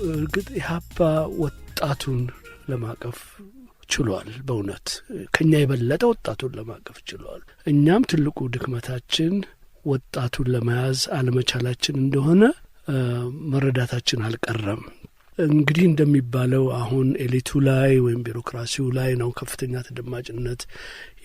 እርግጥ ኢህአፓ ወጣቱን ለማቀፍ ችሏል። በእውነት ከኛ የበለጠ ወጣቱን ለማቀፍ ችሏል። እኛም ትልቁ ድክመታችን ወጣቱን ለመያዝ አለመቻላችን እንደሆነ መረዳታችን አልቀረም። እንግዲህ እንደሚባለው አሁን ኤሊቱ ላይ ወይም ቢሮክራሲው ላይ ነው ከፍተኛ ተደማጭነት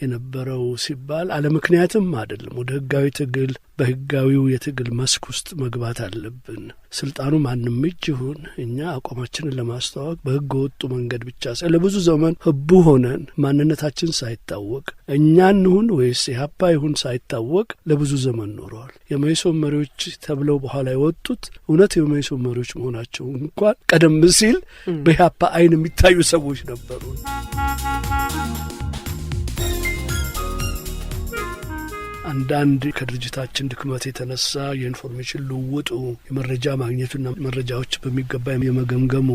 የነበረው ሲባል አለ ምክንያትም አይደለም። ወደ ህጋዊ ትግል በህጋዊው የትግል መስክ ውስጥ መግባት አለብን። ስልጣኑ ማንም እጅ ይሁን እኛ አቋማችንን ለማስተዋወቅ በህገ ወጡ መንገድ ብቻ ለብዙ ዘመን ህቡ ሆነን ማንነታችን ሳይታወቅ እኛ እንሁን ወይስ ኢህአፓ ይሁን ሳይታወቅ ለብዙ ዘመን ኖረዋል። የመኢሶን መሪዎች ተብለው በኋላ የወጡት እውነት የመኢሶን መሪዎች መሆናቸው እንኳን ቀደም ሲል በኢህአፓ አይን የሚታዩ ሰዎች ነበሩ። አንዳንድ ከድርጅታችን ድክመት የተነሳ የኢንፎርሜሽን ልውውጡ የመረጃ ማግኘቱና መረጃዎች በሚገባ የመገምገሙ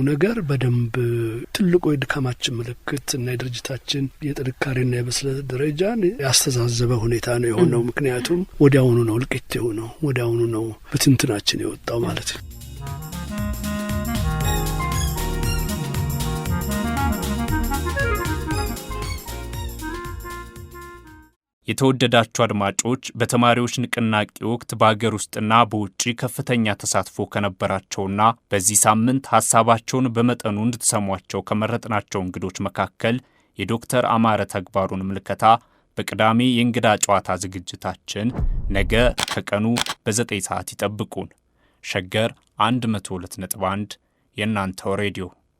ነገር በደንብ ትልቁ የድካማችን ምልክት እና የድርጅታችን የጥንካሬና የበስለት ደረጃን ያስተዛዘበ ሁኔታ ነው የሆነው። ምክንያቱም ወዲያውኑ ነው እልቂት የሆነው፣ ወዲያውኑ ነው ብትንትናችን የወጣው ማለት ነው። የተወደዳችሁ አድማጮች በተማሪዎች ንቅናቄ ወቅት በአገር ውስጥና በውጪ ከፍተኛ ተሳትፎ ከነበራቸውና በዚህ ሳምንት ሐሳባቸውን በመጠኑ እንድትሰሟቸው ከመረጥናቸው እንግዶች መካከል የዶክተር አማረ ተግባሩን ምልከታ በቅዳሜ የእንግዳ ጨዋታ ዝግጅታችን ነገ ከቀኑ በ9 ሰዓት ይጠብቁን። ሸገር 102.1 የእናንተው ሬዲዮ